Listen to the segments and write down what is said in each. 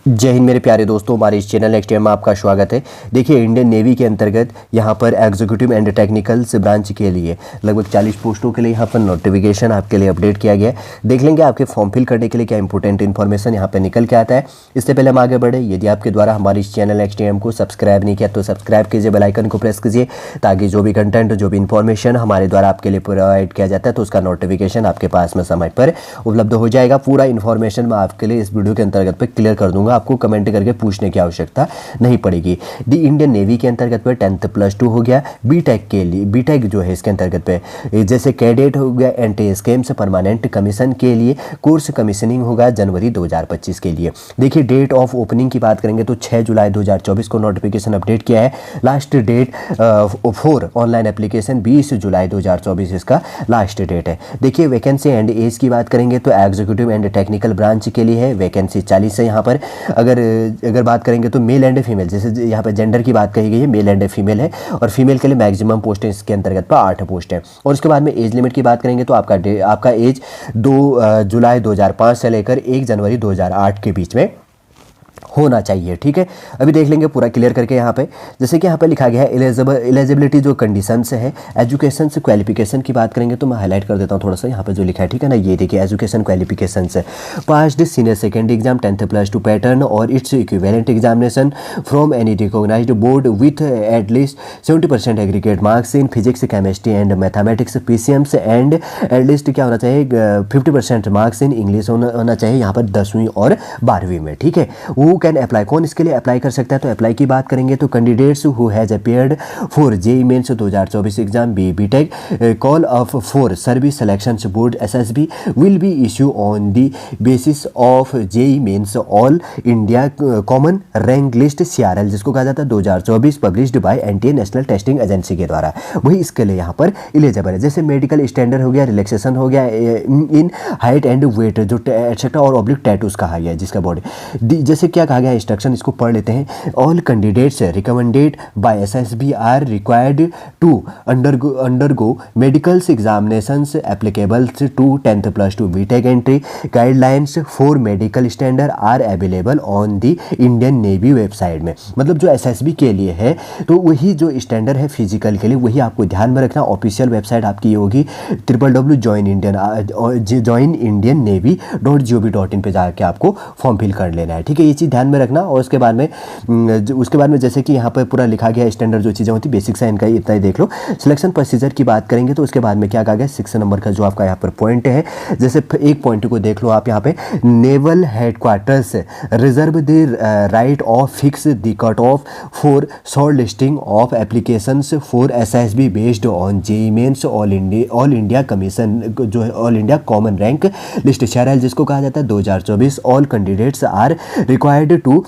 जय हिंद मेरे प्यारे दोस्तों, हमारे इस चैनल नेक्स्ट में आपका स्वागत है। देखिए, इंडियन नेवी के अंतर्गत यहाँ पर एग्जीक्यूटिव एंड टेक्निकल्स ब्रांच के लिए लगभग 40 पोस्टों के लिए यहाँ पर नोटिफिकेशन आपके लिए अपडेट किया गया है। देख लेंगे आपके फॉर्म फिल करने के लिए क्या इंपॉर्टेंट इन्फॉर्मेशन यहाँ पर निकल के आता है। इससे पहले हम आगे बढ़े, यदि आपके द्वारा हमारे इस चैनल नेक्स्ट को सब्सक्राइब नहीं किया तो सब्सक्राइब कीजिए, बेल आइकन को प्रेस कीजिए, ताकि जो भी कंटेंट जो भी इन्फॉर्मेशन हमारे द्वारा आपके लिए प्रोवाइड किया जाता है तो उसका नोटिफिकेशन आपके पास में समय पर उपलब्ध हो जाएगा। पूरा इन्फॉर्मेशन मैं आपके लिए इस वीडियो के अंतर्गत पर क्लियर कर दूंगा, आपको कमेंट करके पूछने की आवश्यकता नहीं पड़ेगी। दी इंडियन नेवी के अंतर्गत पे 10th +2 हो गया। बीटेक के लिए, बीटेक जो है इसके अंतर्गत पे जैसे कैडेट हो गया, एंटी स्कैम से परमानेंट कमीशन के लिए कोर्स कमीशनिंग होगा जनवरी 2025 के लिए। देखिए, डेट ऑफ ओपनिंग की बात करेंगे तो 6 जुलाई 2024 को नोटिफिकेशन अपडेट किया है। लास्ट डेट 4 ऑनलाइन एप्लीकेशन 20 जुलाई 2024 इसका लास्ट डेट है। देखिए, वैकेंसी एंड एज की बात करेंगे तो एग्जीक्यूटिव एंड टेक्निकल ब्रांच के लिए है वैकेंसी 40 है। यहाँ पर अगर बात करेंगे तो मेल एंड फीमेल, जैसे यहाँ पर जेंडर की बात कही गई है, मेल एंड फीमेल है, और फीमेल के लिए मैक्सिमम पोस्ट है इसके अंतर्गत पर 8 पोस्ट है। और उसके बाद में एज लिमिट की बात करेंगे तो आपका एज 2 जुलाई 2005 से लेकर 1 जनवरी 2008 के बीच में होना चाहिए। ठीक है, अभी देख लेंगे पूरा क्लियर करके। यहाँ पे जैसे कि यहाँ पे लिखा गया है एलिजिबिलिटी जो कंडीशंस है, एजुकेशन से क्वालिफिकेशन की बात करेंगे तो मैं हाईलाइट कर देता हूँ थोड़ा सा यहाँ पे जो लिखा है। ठीक है ना, ये देखिए एजुकेशन क्वालिफिकेशन से passed senior secondary exam 10th +2 pattern और it's equivalent examination from any recognised board with at least 70% aggregate marks in physics, chemistry and mathematics PCMs and at least क्या होना चाहिए 50% मार्क्स इन इंग्लिश होना चाहिए यहाँ पर 10वीं और 12वीं में। ठीक है, वो कैन अप्लाई, कौन इसके लिए अप्लाई कर सकता है? तो अप्लाई की बात करेंगे तो candidates who has appeared for JEE Mains 2024 exam BTech call off for service selection board SSB will be issue on the basis of JEE Mains all India common rank list CRL, जिसको कहा जाता है 2024 published by NTA national testing agency के द्वारा। वही इसके लिए यहाँ पर एलिजिबल है। जैसे मेडिकल स्टैंडर्ड हो गया, रिलैक्सेशन हो गया इन हाइट एंड वेट जो एटसेट्रा और ऑब्लिक टैटूज कहा गया है जिसका बॉडी। जैसे क्या कहा गया इंस्ट्रक्शन, इसको पढ़ लेते हैं। All candidates recommended by SSB are required to undergo medicals examinations applicable to 10th +2 BTech entry guidelines for medical standard are available on the Indian navy website में। मतलब जो SSB के लिए है तो वही जो स्टैंडर्ड है फिजिकल के लिए वही आपको ध्यान में रखना। ऑफिशियल वेबसाइट आपकी होगी www.joinindiannavy.gov.in पे जाके आपको फॉर्म फिल कर लेना है। ठीक है, ये चीज़ ध्यान में रखना। और उसके बाद में जैसे कि यहाँ पर पूरा लिखा गया स्टैंडर्ड जो चीज़ें होती बेसिक्स है इनका, इतना ही देख लो। सिलेक्शन प्रोसीजर की बात करेंगे तो उसके बाद में क्या कहा गया 6 नंबर का जो आपका यहाँ पर पॉइंट है, जैसे एक पॉइंट को देख लो आप यहाँ पे, naval headquarters reserve the right of fix the cut off for short listing of applications for SSB based on JEE Mains all India commission जो है all India common rank list CRL, जिसको कहा जाता है 2024। All candidates are required to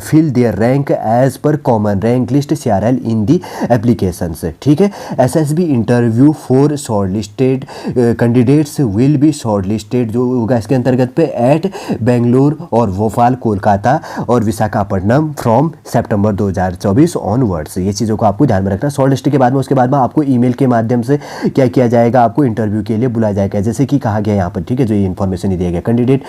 fill their rank as per common rank list CRL in the applications। ठीक है, SSB interview for shortlisted candidates will be shortlisted जो होगा इसके अंतर्गत पे एट बेंगलुरु और भोपाल, कोलकाता और विशाखापट्टनम फ्रॉम सितंबर 2024 ऑनवर्ड्स। ये चीज़ों को आपको ध्यान में रखना। शॉर्ट लिस्ट के बाद में उसके बाद में आपको ईमेल के माध्यम से क्या किया जाएगा, आपको इंटरव्यू के लिए बुलाया जाएगा, जैसे कि कहा गया यहाँ पर। ठीक है, जो ये इन्फॉर्मेशन दिया गया कैंडिडेट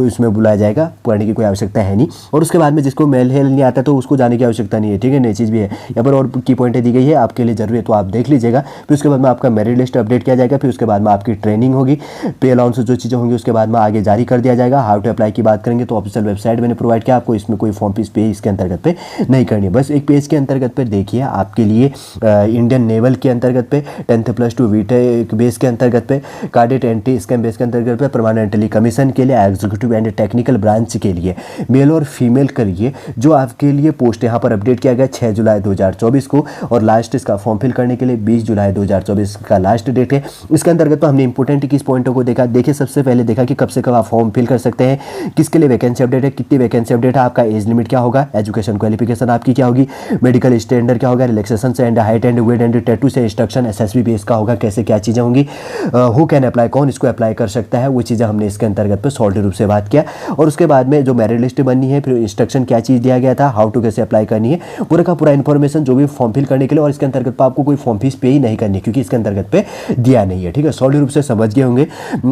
इसमें बुलाया जाएगा, पढ़ने की कोई आवश्यकता है नहीं। और उसके बाद में जिसको मेल हेल नहीं आता तो उसको जाने की आवश्यकता नहीं है। ठीक है, नई चीज़ भी है यहाँ पर और की पॉइंटें दी गई है आपके लिए जरूरी है तो आप देख लीजिएगा। फिर उसके बाद में आपका मेरिट लिस्ट अपडेट किया जाएगा, फिर उसके बाद में आपकी ट्रेनिंग होगी, पे अलाउंस जो चीज़ें होंगी उसके बाद में आगे जारी कर दिया जाएगा। हाउ टू अप्लाई की बात करेंगे तो ऑफिशियल वेबसाइट मैंने प्रोवाइड किया आपको, इसमें कोई फॉर्म फीस पे इसके अंतर्गत पे नहीं करनी है। बस एक पेज के अंतर्गत पे देखिए आपके लिए इंडियन नेवल के अंतर्गत पे 10th +2 बीटेक बेस के अंतर्गत पे कैडेट एंटी स्कैम बेस के अंतर्गत पे परमानेंटली कमीशन के लिए एग्जीक्यूटिव एंड टेक्निकल ब्रांच के लिए मेल और फीमेल करिए जो आपके लिए पोस्ट यहाँ पर अपडेट किया गया 6 जुलाई 2024 को। और लास्ट इसका फॉर्म फिल करने के लिए 20 जुलाई 2024 का लास्ट डेट है। इसके अंतर्गत तो हमने इंपॉर्टेंट किस पॉइंटों को देखा। देखिए, सबसे पहले देखा कि कब से कब आप फॉर्म फिल कर सकते हैं, किसके लिए वैकेंसी अपडेट है, कितनी वैकेंसी अपडेट है, आपका एज लिमिट क्या होगा, एजुकेशन क्वालिफिकेशन आपकी क्या होगी, मेडिकल स्टैंडर्ड क्या होगा, रिलैक्सेशन से and height and weight and tattoo से इंस्ट्रक्शन SSB बेस का होगा, कैसे क्या चीज़ें होंगी, हु कैन अप्लाई, कौन इसको अप्लाई कर सकता है, वो चीज़ें हमने इसके अंतर्गत पर शॉर्ट रूप से बात किया। और उसके बाद में जो मेरिट लिस्ट करनी है, फिर इंस्ट्रक्शन क्या चीज़ दिया गया था, हाउ टू कैसे अप्लाई करनी है, पूरा का पूरा इन्फॉर्मेशन जो भी फॉर्म फिल करने के लिए। और इसके अंतर्गत आपको कोई फॉर्म फीस पे ही नहीं करनी क्योंकि इसके अंतर्गत पे दिया नहीं है, ठीक है। सॉलिड रूप से समझ गए होंगे।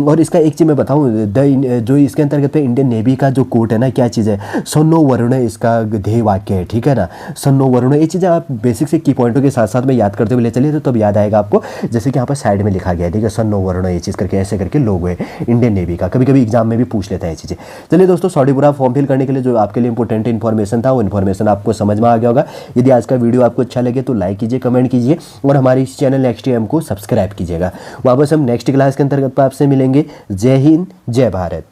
और इसका एक चीज़ मैं बताऊँ, जो इसके अंतर्गत पे इंडियन नेवी का जो कोड है ना, क्या चीज़ है, सन्नो वरुण इसका ध्येय वाक्य है, ठीक है ना। सन्नो वरुण, ये चीज़ें आप बेसिक से की पॉइंटों के साथ साथ में याद करते हुए ले चलिए तो तब याद आएगा आपको। जैसे कि यहाँ पर साइड में लिखा गया है, ठीक है, सन्नो वरुण ये चीज़ करके ऐसे करके लोगो है इंडियन नेवी का। कभी कभी एग्जाम में भी पूछ लेता है ये चीज़ें। चलिए दोस्तों, सॉरी पूरा फॉर्म फिल करने के लिए जो आपके लिए इंपॉर्टेंट इन्फॉर्मेशन था वो इन्फॉर्मेशन आपको समझ में आ गया होगा। यदि आज का वीडियो आपको अच्छा लगे तो लाइक कीजिए, कमेंट कीजिए और हमारे इस चैनल नेक्स्ट एम को सब्सक्राइब कीजिएगा। वापस हम नेक्स्ट क्लास के अंतर्गत आपसे मिलेंगे। जय हिंद, जय भारत।